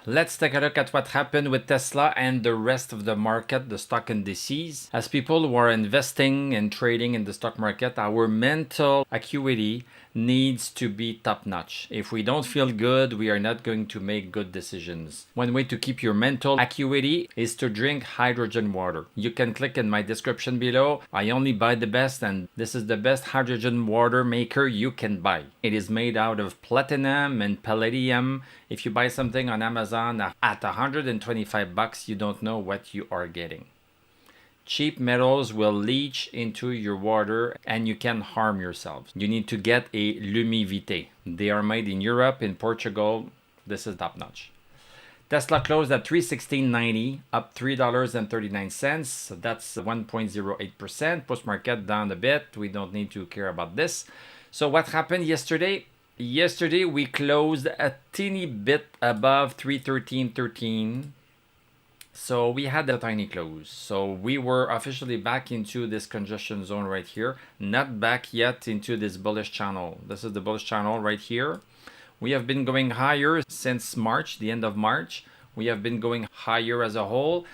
let's take a look at what happened with Tesla and the rest of the market, the stock indices. As people who are investing and trading in the stock market, our mental acuity needs to be top-notch. If we don't feel good, we are not going to make good decisions. One way to keep your mental acuity is to drink hydrogen water. You can click in my description below. I only buy the best, and this is the best hydrogen water maker you can buy. It is made out of platinum and palladium. If you buy something on Amazon at 125 bucks, you don't know what you are getting. Cheap metals will leach into your water and you can harm yourself. You need to get a Lumivite. They are made in Europe, in Portugal. This is top notch. Tesla closed at $316.90, up $3.39. So that's 1.08%. Post-market down a bit. We don't need to care about this. So what happened yesterday? Yesterday we closed a teeny bit above 313.13. So we had a tiny close. So we were officially back into this congestion zone right here. Not back yet into this bullish channel. This is the bullish channel right here. We have been going higher since March, the end of March. We have been going higher as a whole.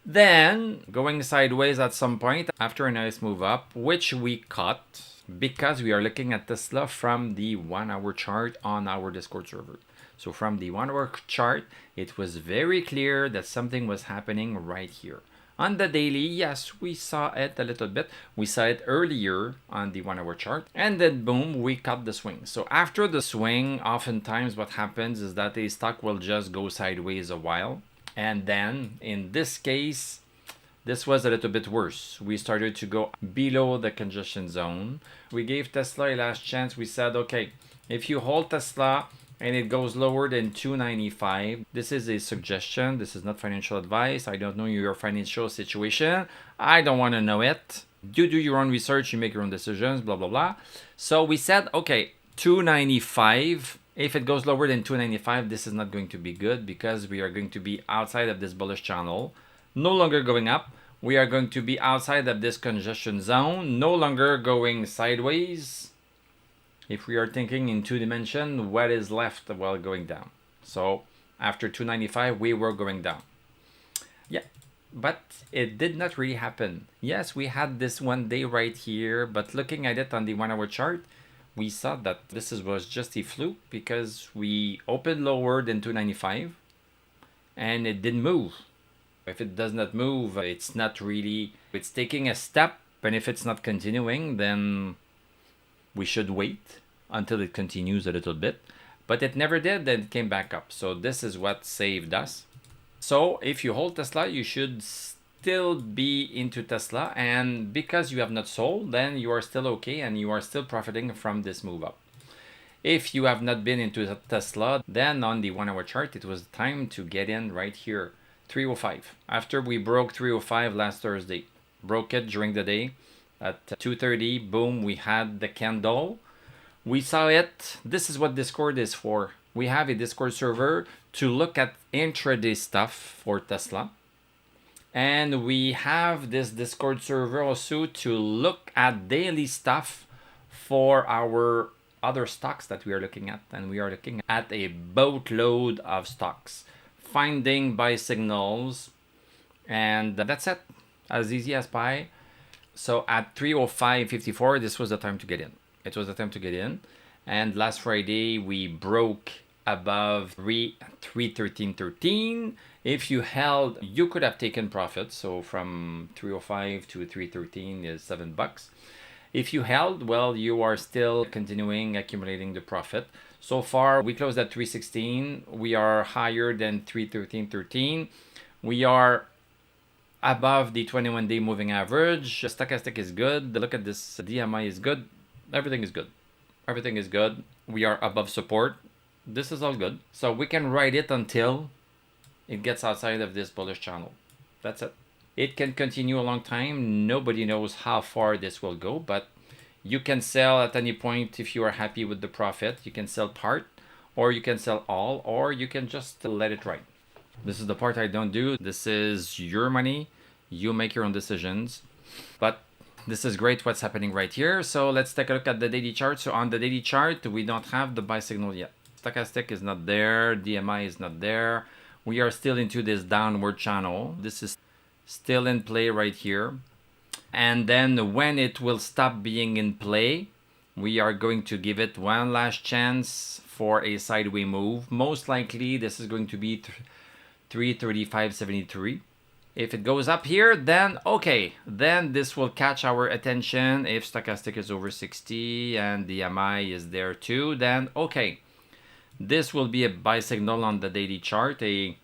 Then going sideways at some point after a nice move up, which we caught because we are looking at Tesla from the 1 hour chart on our Discord server. So from the 1 hour chart, it was very clear that something was happening right here. On the daily, yes, we saw it a little bit. We saw it earlier on the 1 hour chart. And then boom, we caught the swing. So after the swing, oftentimes what happens is that a stock will just go sideways a while. And then in this case, this was a little bit worse. We started to go below the congestion zone. We gave Tesla a last chance. We said, okay, if you hold Tesla and it goes lower than 295. This is a suggestion. This is not financial advice. I don't know your financial situation. I don't want to know it. You do your own research. You make your own decisions, blah, blah, blah. So we said, okay, 295. If it goes lower than 295, this is not going to be good because we are going to be outside of this bullish channel. No longer going up. We are going to be outside of this congestion zone. No longer going sideways. If we are thinking in 2 dimensions, what is left while going down? So after 295, we were going down. Yeah, but it did not really happen. Yes, we had this one day right here, but looking at it on the 1 hour chart, we saw that this was just a fluke because we opened lower than 295 and it didn't move. If it does not move, it's not really, it's taking a step, and if it's not continuing, then we should wait until it continues a little bit. But it never did, then it came back up. So this is what saved us. So if you hold Tesla, you should still be into Tesla. And because you have not sold, then you are still okay and you are still profiting from this move up. If you have not been into Tesla, then on the 1 hour chart, it was time to get in right here, 305. After we broke 305 last Thursday, broke it during the day. At 2:30, boom, we had the candle. We saw it. This is what Discord is for. We have a Discord server to look at intraday stuff for Tesla. And we have this Discord server also to look at daily stuff for our other stocks that we are looking at. And we are looking at a boatload of stocks. Finding buy signals. And that's it. As easy as pie. So at 305.54, this was the time to get in. It was the time to get in. And last Friday, we broke above 313.13. If you held, you could have taken profit. So from 305 to 313 is $7. If you held, well, you are still continuing accumulating the profit. So far, we closed at 316. We are higher than 313.13. We are above the 21-day moving average. Stochastic is good. Look at this. DMI is good. Everything is good. Everything is good. We are above support. This is all good. So we can ride it until it gets outside of this bullish channel. That's it. It can continue a long time. Nobody knows how far this will go, but you can sell at any point if you are happy with the profit. You can sell part, or you can sell all, or you can just let it ride. This is the part I don't do. This is your money. You make your own decisions. But this is great what's happening right here. So let's take a look at the daily chart. So on the daily chart, we don't have the buy signal yet. Stochastic is not there. DMI is not there. We are still into this downward channel. This is still in play right here. And then when it will stop being in play, we are going to give it one last chance for a sideway move. Most likely this is going to be 335.73. If it goes up here, then okay, then this will catch our attention. If stochastic is over 60 and the MI is there too, then okay, this will be a buy signal on the daily chart, a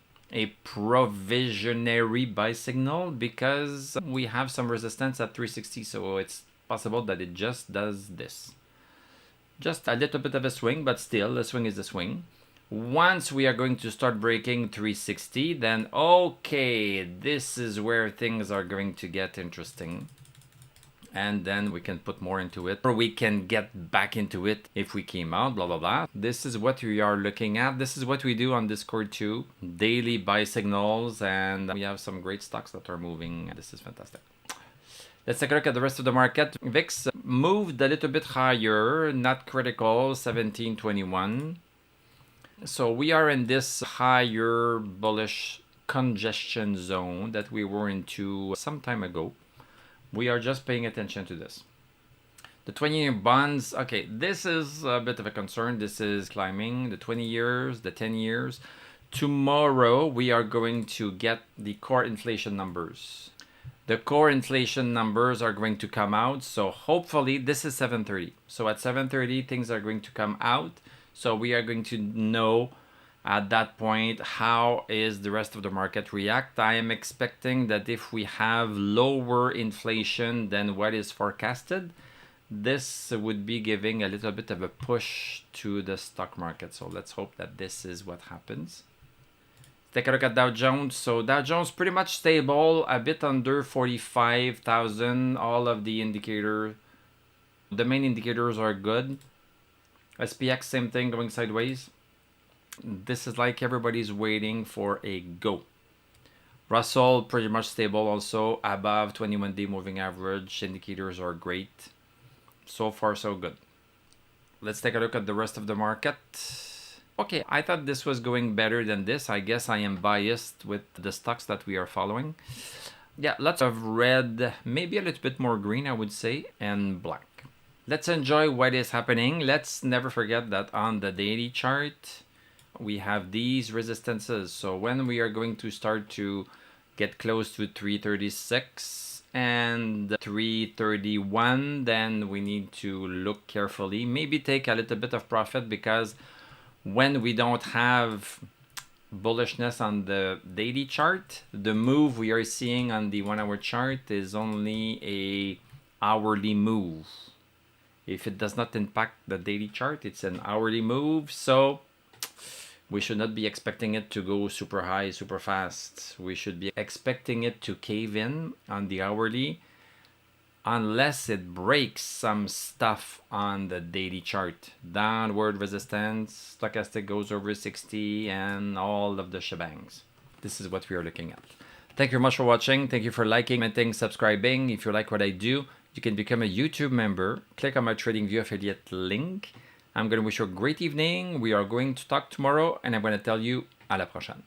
provisionary buy signal, because we have some resistance at 360, so it's possible that it just does this. Just a little bit of a swing, but still, the swing is the swing. Once we are going to start breaking 360, then okay, this is where things are going to get interesting. And then we can put more into it, or we can get back into it if we came out, blah, blah, blah. This is what we are looking at. This is what we do on Discord too. Daily buy signals, and we have some great stocks that are moving. This is fantastic. Let's take a look at the rest of the market. VIX moved a little bit higher, not critical, 1721. So we are in this higher bullish congestion zone that we were into some time ago. We are just paying attention to this. The 20-year bonds, okay, this is a bit of a concern. This is climbing, the 20 years, the 10 years. Tomorrow, we are going to get the core inflation numbers. The core inflation numbers are going to come out. So hopefully, this is 7:30. So at 7:30, things are going to come out. So we are going to know at that point how is the rest of the market react. I am expecting that if we have lower inflation than what is forecasted, this would be giving a little bit of a push to the stock market. So let's hope that this is what happens. Take a look at Dow Jones. So Dow Jones pretty much stable, a bit under 45,000. All of the indicators, the main indicators are good. SPX, same thing, going sideways. This is like everybody's waiting for a go. Russell pretty much stable also, above 21-day moving average. Indicators are great. So far so good. Let's take a look at the rest of the market. Okay, I thought this was going better than this. I guess I am biased with the stocks that we are following. Yeah, lots of red, maybe a little bit more green, I would say, and black. Let's enjoy what is happening. Let's never forget that on the daily chart, we have these resistances. So when we are going to start to get close to 336 and 331, then we need to look carefully. Maybe take a little bit of profit, because when we don't have bullishness on the daily chart, the move we are seeing on the 1 hour chart is only a hourly move. If it does not impact the daily chart, it's an hourly move. So we should not be expecting it to go super high, super fast. We should be expecting it to cave in on the hourly, unless it breaks some stuff on the daily chart. Downward resistance, stochastic goes over 60, and all of the shebangs. This is what we are looking at. Thank you very much for watching. Thank you for liking, commenting, subscribing. If you like what I do, you can become a YouTube member. Click on my TradingView affiliate link. I'm going to wish you a great evening. We are going to talk tomorrow, and I'm going to tell you à la prochaine.